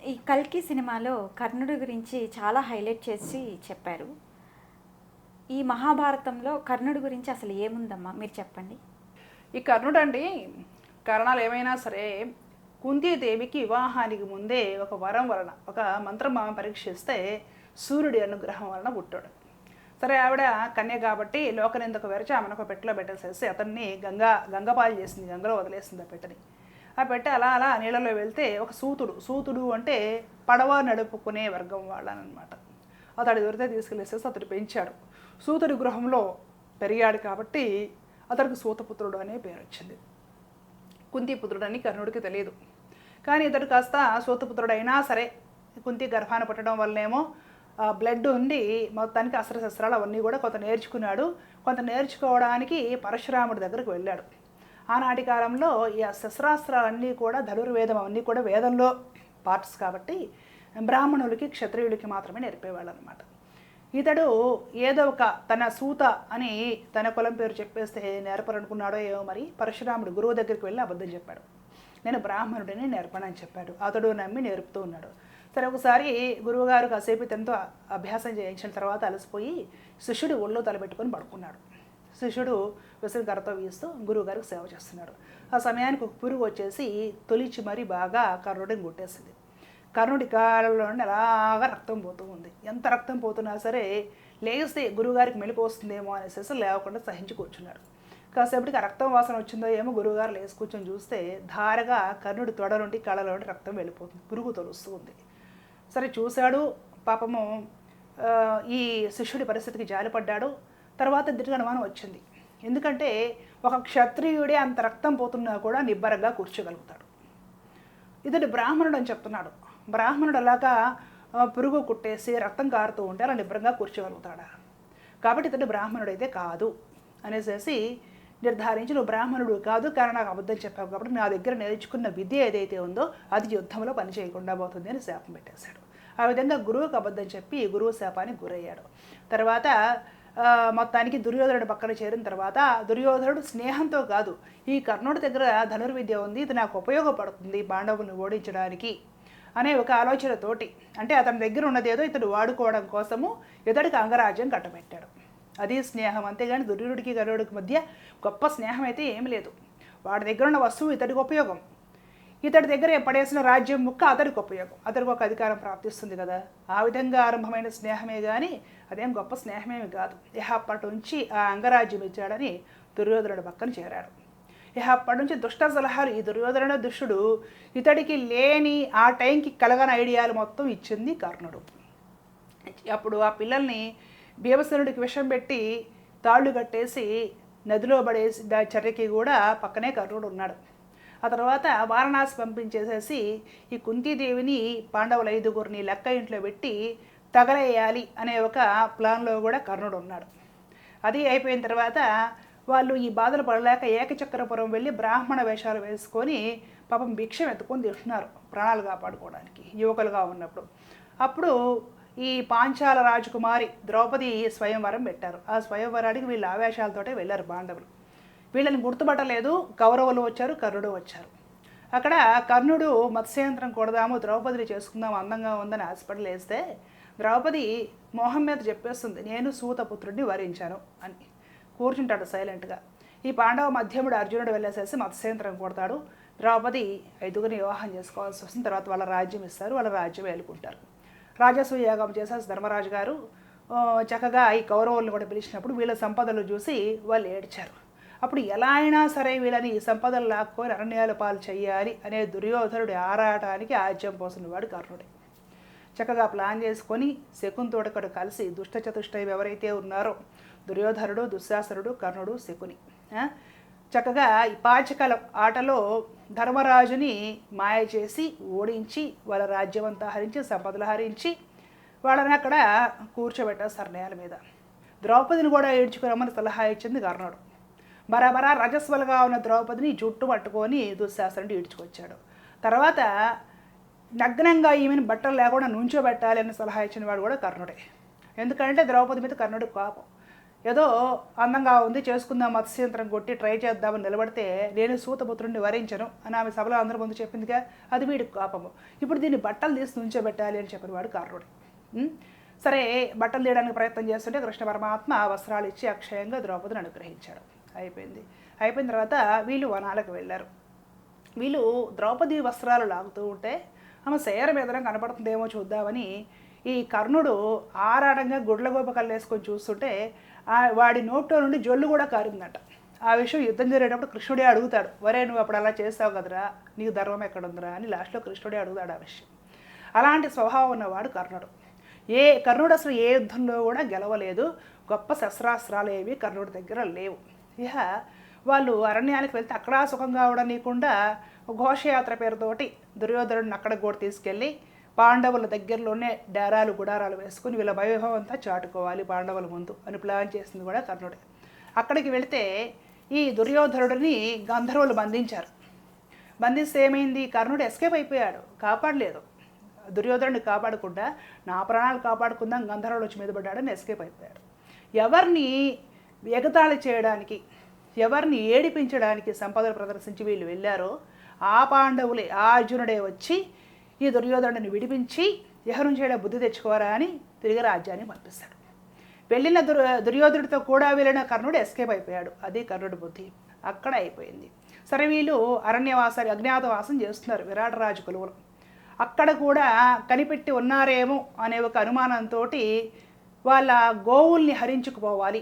ఈ 'కల్కి' సినిమాలో కర్ణుడి గురించి చాలా హైలైట్ చేసి చెప్పారు. ఈ మహాభారతంలో కర్ణుడి గురించి అసలు ఏముందమ్మా మీరు చెప్పండి? ఈ కర్ణుడు అండి, కారణాలు ఏమైనా సరే కుంతీదేవికి వివాహానికి ముందే ఒక వరం వలన, ఒక మంత్రం ఆమె పరీక్షిస్తే సూర్యుడి అనుగ్రహం వలన పుట్టాడు. సరే, ఆవిడ కన్య కాబట్టి లోకనిందకు వెరచి ఆమెను ఒక పెట్టెలో పెట్టేసేసి అతన్ని గంగపాలు చేసింది, గంగలో వదిలేసింది ఆ పెట్టెని. ఆ పెట్టె అలా అలా నీళ్ళలో వెళ్తే ఒక సూతుడు అంటే పడవ నడుపుకునే వర్గం వాళ్ళనమాట. అతడి దొరికితే తీసుకెళ్ళేసేసి అతడు పెంచాడు. సూతుడి గృహంలో పెరిగాడు కాబట్టి అతడికి సూతపుత్రుడు అనే పేరు వచ్చింది. కుంతిపుత్రుడు అని కర్ణుడికి తెలియదు. కానీ ఇతడు కాస్త సూతపుత్రుడు అయినా సరే కుంతి గర్భాన్ని పుట్టడం వల్లనేమో బ్లడ్ ఉండి మొత్తానికి అస్త్రశస్త్రాలు అవన్నీ కూడా కొంత నేర్చుకున్నాడు. కొంత నేర్చుకోవడానికి పరశురాముడి దగ్గరకు వెళ్ళాడు. ఆనాటి కాలంలో ఈ శస్త్రాస్త్రాలన్నీ కూడా ధనుర్వేదం అవన్నీ కూడా వేదంలో పార్ట్స్ కాబట్టి బ్రాహ్మణులకి క్షత్రియులకి మాత్రమే నేర్పేవాళ్ళు అనమాట. ఇతడు ఏదో ఒక తన సూత అని తన కులం పేరు చెప్పేస్తే నేర్పరనుకున్నాడో ఏమో మరి, పరశురాముడు గురువు దగ్గరికి వెళ్ళి అబద్ధం చెప్పాడు. నేను బ్రాహ్మణుడిని నేర్పనని చెప్పాడు. అతడు నమ్మి నేర్పుతూ ఉన్నాడు. సరే, ఒకసారి గురువుగారు కాసేపు తనతో అభ్యాసం చేయించిన తర్వాత అలసిపోయి శిష్యుడు ఒళ్ళో తలబెట్టుకొని పడుకున్నాడు. శిష్యుడు విసనకర్రతో వీస్తూ గురువుగారికి సేవ చేస్తున్నాడు. ఆ సమయానికి ఒక పురుగు వచ్చేసి తొలిచి మరీ బాగా కర్ణుడిని కొట్టేసింది. కర్ణుడి కాళ్ళలో నుండి అలాగా రక్తం పోతూ ఉంది. ఎంత రక్తం పోతున్నా సరే లేస్తే గురువుగారికి మెలకు వస్తుందేమో అనేసి లేవకుండా సహించి కూర్చున్నాడు. కాసేపటికి ఆ రక్తం వాసన వచ్చిందో ఏమో గురువుగారు లేచి కూర్చొని చూస్తే ధారగా కర్ణుడి తొడ నుండి కళ్ళలో నుండి రక్తం వెళ్ళిపోతుంది, పురుగు తొలుస్తూ ఉంది. సరే, చూశాడు. పాపము ఈ శిష్యుడి పరిస్థితికి జాలిపడ్డాడు. తర్వాత దీనికి అనుమానం వచ్చింది. ఎందుకంటే ఒక క్షత్రియుడే అంత రక్తం పోతున్నా కూడా నిబ్బరంగా కూర్చోగలుగుతాడు. ఇతడు బ్రాహ్మణుడు అని చెప్తున్నాడు. బ్రాహ్మణుడు అలాగా పురుగు కుట్టేసి రక్తం కారుతూ ఉంటే అలా నిబ్బరంగా కూర్చోగలుగుతాడా? కాబట్టి ఇతడు బ్రాహ్మణుడైతే కాదు అనేసి నిర్ధారించి, నువ్వు బ్రాహ్మణుడు కాదు కానీ నాకు అబద్ధం చెప్పావు కాబట్టి నా దగ్గర నేర్చుకున్న విద్య ఏదైతే ఉందో అది యుద్ధంలో పని చేయకుండా పోతుంది అని శాపం పెట్టేశాడు. ఆ విధంగా గురువుకు అబద్ధం చెప్పి గురువు శాపానికి గురయ్యాడు. తర్వాత మొత్తానికి దుర్యోధనుడు పక్కన చేరిన తర్వాత దుర్యోధనుడు స్నేహంతో కాదు, ఈ కర్ణుడి దగ్గర ధనుర్విద్య ఉంది, ఇది నాకు ఉపయోగపడుతుంది పాండవులను ఓడించడానికి అనే ఒక ఆలోచనతోటి, అంటే అతని దగ్గర ఉన్నదేదో ఇతడు వాడుకోవడం కోసము ఇతడికి అంగరాజ్యం కట్టబెట్టాడు. అది స్నేహం. అంతేగాని దుర్యోధనుడికి కర్ణుడికి మధ్య గొప్ప స్నేహం అయితే ఏమి లేదు. వాడి దగ్గర ఉన్న వస్తువు ఇతడికి ఉపయోగం, ఇతడి దగ్గర పడేసిన రాజ్యం ముక్క అతడికి ఉపయోగం, అతడికి ఒక అధికారం ప్రాప్తిస్తుంది కదా. ఆ విధంగా ఆరంభమైన స్నేహమే కానీ అదేం గొప్ప స్నేహమేమి కాదు. అప్పటి నుంచి ఆ అంగరాజ్యం ఇచ్చాడని దుర్యోధనుడు పక్కన చేరాడు. అప్పటి నుంచి దుష్ట సలహాలు, ఈ దుర్యోధనుడు దుష్టుడు ఇతడికి లేని ఆ టైంకి కలగని ఐడియాలు మొత్తం ఇచ్చింది కర్ణుడు. అప్పుడు ఆ పిల్లల్ని భీమసేనుడికి విషం పెట్టి తాళ్ళు కట్టేసి నదిలో పడేసి చర్యకి కూడా పక్కనే కర్ణుడు ఉన్నాడు. ఆ తర్వాత వారణాసి పంపించేసేసి ఈ కుంతీదేవిని పాండవుల 5గురిని లెక్క ఇంట్లో పెట్టి తగలేయాలి అనే ఒక ప్లాన్లో కూడా కర్ణుడు ఉన్నాడు. అది అయిపోయిన తర్వాత వాళ్ళు ఈ బాధలు పడలేక ఏకచక్రపురం వెళ్ళి బ్రాహ్మణ వేషాలు వేసుకొని పాపం భిక్షం ఎత్తుకొని తింటున్నారు ప్రాణాలు కాపాడుకోవడానికి యువకులుగా ఉన్నప్పుడు. అప్పుడు ఈ పాంచాల రాజకుమారి ద్రౌపది స్వయంవరం పెట్టారు. ఆ స్వయంవరానికి వీళ్ళు ఆవేశాలతోటే వెళ్ళారు పాండవులు. వీళ్ళని గుర్తుపట్టలేదు. కౌరవులు వచ్చారు, కర్ణుడు వచ్చారు. అక్కడ కర్ణుడు మత్స్యంత్రం కొడదాము, ద్రౌపదిని చేసుకుందాము, అందంగా ఉందని హాస్పిటల్ వేస్తే ద్రౌపది మోహం మీద చెప్పేస్తుంది, నేను సూతపుత్రుడిని వరించాను అని. కూర్చుంటాడు సైలెంట్గా. ఈ పాండవ మధ్యముడు అర్జునుడు వెళ్ళేసేసి మత్స్యంత్రం కొడతాడు. ద్రౌపది 5గురిని వివాహం చేసుకోవాల్సి వస్తుంది. తర్వాత వాళ్ళ రాజ్యం ఇస్తారు, వాళ్ళ రాజ్యం ఏలుకుంటారు. రాజసూయ యాగం చేసేసి ధర్మరాజు గారు చక్కగా ఈ కౌరవులను కూడా పిలిచినప్పుడు వీళ్ళ సంపదలు చూసి వాళ్ళు ఏడ్చారు. అప్పుడు ఎలా అయినా సరే వీళ్ళని ఈ సంపదలు లాక్కొని అరణ్యాల పాలు చెయ్యాలి అనే దుర్యోధనుడి ఆరాటానికి ఆజ్యం పోసినవాడు కర్ణుడే. చక్కగా ప్లాన్ చేసుకొని శకుంతోడకడు కలిసి దుష్ట చతుష్టయం ఎవరైతే ఉన్నారో దుర్యోధనుడు, దుశ్శాసనుడు, కర్ణుడు, శకుని చక్కగా ఈ పాచకల ఆటలో ధర్మరాజుని మాయ చేసి ఓడించి వాళ్ళ రాజ్యం అంతా హరించి సంపదలు హరించి వాళ్ళని అక్కడ కూర్చోబెట్టారు నేల మీద. ద్రౌపదిని కూడా ఏడ్చుకురమ్మని సలహా ఇచ్చింది కర్ణుడు. బరాబరా రజస్వలుగా ఉన్న ద్రౌపదిని జుట్టు పట్టుకొని దుశ్శాసనుడు ఈడ్చుకొచ్చాడు. తర్వాత నగ్నంగా ఈమెను బట్టలు లేకుండా నుంచోబెట్టాలి అని సలహా ఇచ్చిన వాడు కూడా కర్ణుడే. ఎందుకంటే ద్రౌపది మీద కర్ణుడి కోపం. ఏదో అందంగా ఉంది చేసుకుందాం మత్స్యంత్రం కొట్టి ట్రై చేద్దామని నిలబడితే నేను సూతపుత్రుడిని వరించను అని ఆమె సభలో అందరి ముందు చెప్పిందిగా, అది వీడికి కోపము. ఇప్పుడు దీన్ని బట్టలు తీసి నుంచోబెట్టాలి అని చెప్పిన వాడు కర్ణుడు. సరే బట్టలు తీయడానికి ప్రయత్నం చేస్తుంటే కృష్ణ పరమాత్మ వస్త్రాలు ఇచ్చి అక్షయంగా ద్రౌపదిని అనుగ్రహించాడు. అయిపోయిన తర్వాత వీళ్ళు వనాలకు వెళ్ళారు. వీళ్ళు ద్రౌపది వస్త్రాలు లాగుతూ ఉంటే ఆమె శేర మీదన కనపడుతుందేమో చూద్దామని ఈ కర్ణుడు ఆరాడంగా గుడ్లగోప కళ్ళు వేసుకొని చూస్తుంటే వాడి నోట్లో నుండి జొల్లు కూడా కారిందట. ఆ విషయం యుద్ధం జరిగేటప్పుడు కృష్ణుడే అడుగుతాడు, వరే నువ్వు అప్పుడు అలా చేస్తావు కదరా, నీకు ధర్మం ఎక్కడుందిరా అని లాస్ట్లో కృష్ణుడే అడుగుతాడు ఆ విషయం. అలాంటి స్వభావం ఉన్నవాడు కర్ణుడు. కర్ణుడు అసలు ఏ యుద్ధంలో కూడా గెలవలేదు. గొప్ప శస్త్రాస్త్రాలు ఏవి కర్ణుడి దగ్గర లేవు. ఇక వాళ్ళు అరణ్యానికి వెళ్తే అక్కడ సుఖంగా ఉండనీయకుండా ఘోషయాత్ర పేరుతోటి దుర్యోధనుడిని అక్కడికి కూడా తీసుకెళ్ళి పాండవుల దగ్గరలోనే డేరాలు గుడారాలు వేసుకుని వీళ్ళ వైభవం అంతా చాటుకోవాలి పాండవుల ముందు అని ప్లాన్ చేసింది కూడా కర్ణుడే. అక్కడికి వెళితే ఈ దుర్యోధనుడిని గంధర్వులు బంధించారు. బంధిస్తే ఏమైంది, కర్ణుడు ఎస్కేప్ అయిపోయాడు, కాపాడలేదు. దుర్యోధనుడిని కాపాడకుండా నా ప్రాణాలు కాపాడుకుందాం గంధర్వులు వచ్చి మీద పడ్డాడని ఎస్కేప్ అయిపోయాడు. ఎవరిని ఎగతాళి చేయడానికి, ఎవరిని ఏడిపించడానికి సంపదలు ప్రదర్శించి వీళ్ళు వెళ్ళారో ఆ పాండవులే, ఆ అర్జునుడే వచ్చి ఈ దుర్యోధనుడిని విడిపించి యహనం చేయడం బుద్ధి తెచ్చుకోరా అని తిరిగి రాజ్యాన్ని పంపిస్తాడు. వెళ్ళిన దుర్యోధనుడితో కూడా వెళ్ళిన కర్ణుడు ఎస్కేప్ అయిపోయాడు. అది కర్ణుడి బుద్ధి అక్కడ అయిపోయింది. సరే వీళ్ళు అరణ్యవాసాలు అజ్ఞాతవాసం చేస్తున్నారు విరాటరాజు కొలువులు. అక్కడ కూడా కనిపెట్టి ఉన్నారేమో అనే ఒక అనుమానంతో వాళ్ళ గోవుల్ని హరించుకుపోవాలి.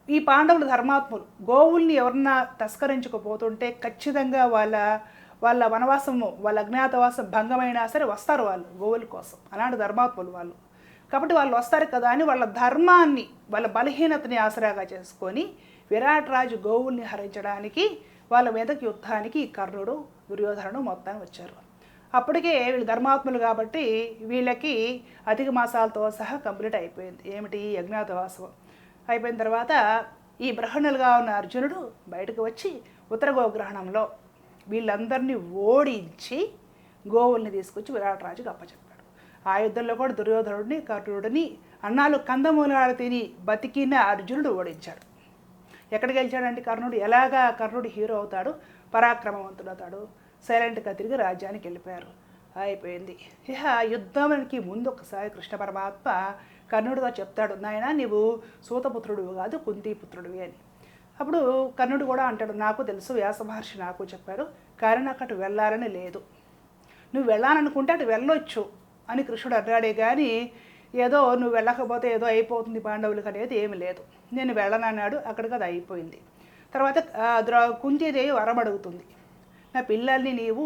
ఈ పాండవులు ధర్మాత్ములు, గోవుల్ని ఎవరన్నా తస్కరించుకుపోతుంటే ఖచ్చితంగా వాళ్ళ వనవాసము, వాళ్ళ అజ్ఞాతవాసం భంగమైనా సరే వస్తారు వాళ్ళు గోవుల కోసం. అలాంటి ధర్మాత్ములు వాళ్ళు. కాబట్టి వాళ్ళు వస్తారు కదా అని వాళ్ళ ధర్మాన్ని, వాళ్ళ బలహీనతని ఆసరాగా చేసుకొని విరాటరాజు గోవుల్ని హరించడానికి వాళ్ళ మీదకి యుద్ధానికి కర్ణుడు దుర్యోధనుడు మొత్తాన్ని వచ్చారు. అప్పటికే వీళ్ళు ధర్మాత్ములు కాబట్టి వీళ్ళకి అధిక మాసాలతో సహా కంప్లీట్ అయిపోయింది. ఏమిటి, అజ్ఞాతవాసం అయిపోయిన తర్వాత ఈ బ్రహ్మణులుగా ఉన్న అర్జునుడు బయటకు వచ్చి ఉత్తర గోగ్రహణంలో వీళ్ళందరినీ ఓడించి గోవుల్ని తీసుకొచ్చి విరాటరాజుకి అప్పచెప్పాడు. ఆ యుద్ధంలో కూడా దుర్యోధనుడిని కర్ణుడిని అన్నాలు కందమూలాలు తిని బతికిన అర్జునుడు ఓడించాడు. ఎక్కడికి గెలిచాడంటే కర్ణుడు. ఎలాగా కర్ణుడు హీరో అవుతాడు, పరాక్రమవంతుడు అవుతాడు, సైలెంట్గా తిరిగి రాజ్యానికి వెళ్ళిపోయారు. అయిపోయింది. ఇక యుద్ధానికి ముందు ఒకసారి కృష్ణ పరమాత్మ కర్ణుడితో చెప్తాడు, నాయన నీవు సూతపుత్రుడు కాదు కుంతీపుత్రుడివి అని. అప్పుడు కర్ణుడు కూడా అంటాడు, నాకు తెలుసు, వ్యాస మహర్షి నాకు చెప్పారు, కానీ నాకు అటు వెళ్ళాలని లేదు. నువ్వు వెళ్ళాలనుకుంటే అటు వెళ్ళొచ్చు అని కృష్ణుడు అన్నాడే కానీ ఏదో నువ్వు వెళ్ళకపోతే ఏదో అయిపోతుంది పాండవులకు అనేది ఏమి లేదు. నేను వెళ్ళనన్నాడు, అక్కడికి అది అయిపోయింది. తర్వాత కుంతీదేవి వరం అడుగుతుంది, నా పిల్లల్ని నీవు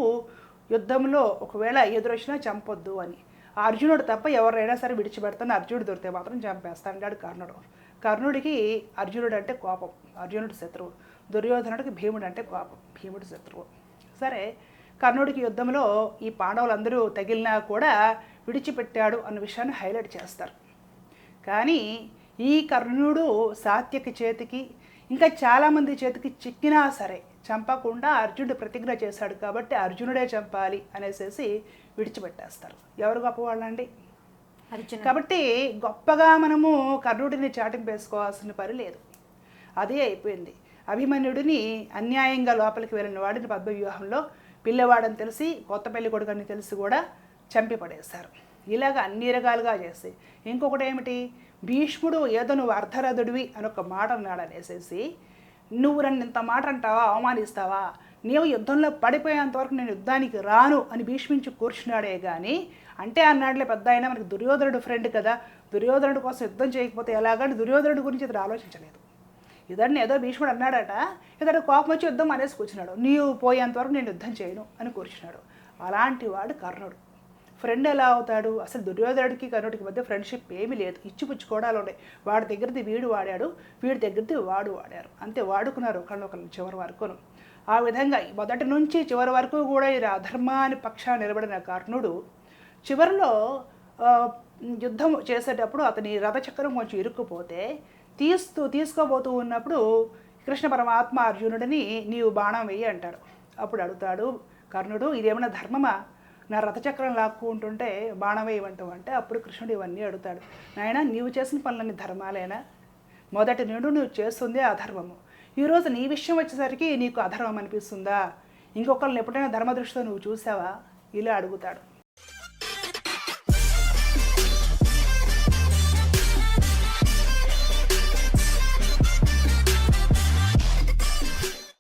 యుద్ధంలో ఒకవేళ ఎదురొచ్చినా చంపొద్దు అని. అర్జునుడు తప్ప ఎవరైనా సరే విడిచిపెడతాను, అర్జునుడు దొరికితే మాత్రం చంపేస్తాను అన్నాడు కర్ణుడు. కర్ణుడికి అర్జునుడు అంటే కోపం, అర్జునుడు శత్రువు. దుర్యోధనుడికి భీముడు అంటే కోపం, భీముడు శత్రువు. సరే కర్ణుడికి యుద్ధంలో ఈ పాండవులందరూ తగిలినా కూడా విడిచిపెట్టాడు అన్న విషయాన్ని హైలైట్ చేస్తారు. కానీ ఈ కర్ణుడు సాత్యకి చేతికి ఇంకా చాలామంది చేతికి చిక్కినా సరే చంపకుండా అర్జునుడు ప్రతిజ్ఞ చేశాడు కాబట్టి అర్జునుడే చంపాలి అనేసి విడిచిపెట్టేస్తారు. ఎవరు గొప్పవాళ్ళండి? అర్జునుడు. కాబట్టి గొప్పగా మనము కర్ణుడిని చాటింపేసుకోవాల్సిన పని లేదు. అదే అయిపోయింది. అభిమన్యుడిని అన్యాయంగా లోపలికి వెళ్ళిన వాడిని పద్మవ్యూహంలో పిల్లవాడని తెలిసి, కొత్త పెళ్లి కొడుకని తెలిసి కూడా చంపి పడేశారు. ఇలాగ అన్ని రకాలుగా చేసి ఇంకొకటి ఏమిటి, భీష్ముడు ఏదో నువ్వు అర్ధరథుడివి అని ఒక మాట అన్నాడు అనేసి, నువ్వు నన్ను ఇంత మాట అంటావా, అవమానిస్తావా, నీవు యుద్ధంలో పడిపోయేంతవరకు నేను యుద్ధానికి రాను అని భీష్మించి కూర్చున్నాడే కానీ, అంటే అన్నాడులే పెద్ద అయినా మనకి దుర్యోధనుడు ఫ్రెండ్ కదా, దుర్యోధనుడు కోసం యుద్ధం చేయకపోతే ఎలాగంటే దుర్యోధనుడి గురించి ఇతడు ఆలోచించలేదు. ఇతడిని ఏదో భీష్ముడు అన్నాడట, ఇతడు కోపం వచ్చి యుద్ధం అనేసి కూర్చున్నాడు, నీవు పోయేంతవరకు నేను యుద్ధం చేయను అని కూర్చున్నాడు. అలాంటి వాడు కర్ణుడు. ఫ్రెండ్ ఎలా అవుతాడు? అసలు దుర్యోధనుడికి కర్ణుడికి మధ్య ఫ్రెండ్షిప్ ఏమీ లేదు, ఇచ్చిపుచ్చుకోవడాలు ఉన్నాయి. వాడి దగ్గరది వీడు వాడాడు, వీడి దగ్గరది వాడు వాడారు, అంతే వాడుకున్నారు ఒకళ్ళొకళ్ళు చివరి వరకును. ఆ విధంగా మొదటి నుంచి చివరి వరకు కూడా ఈ అధర్మాన్ని పక్షాన్ని నిలబడిన కర్ణుడు చివరిలో యుద్ధం చేసేటప్పుడు అతని రథచక్రం కొంచెం ఇరుక్కుపోతే తీసుకోబోతూ ఉన్నప్పుడు కృష్ణ పరమాత్మ అర్జునుడిని నీవు బాణం వెయ్యి అంటాడు. అప్పుడు అడుగుతాడు కర్ణుడు, ఇదేమైనా ధర్మమా, నా రథచక్రం లాక్కుంటుంటే బాణం వేయమంటావు అంటే, అప్పుడు కృష్ణుడు ఇవన్నీ అడుగుతాడు, నాయన నీవు చేసిన పనులన్నీ ధర్మాలేనా? మొదటి నుండి నువ్వు చేస్తుందే అధర్మము. ఈరోజు నీ విషయం వచ్చేసరికి నీకు అధర్మం అనిపిస్తుందా? ఇంకొకరిని ఎప్పుడైనా ధర్మదృష్టితో నువ్వు చూసావా? ఇలా అడుగుతాడు.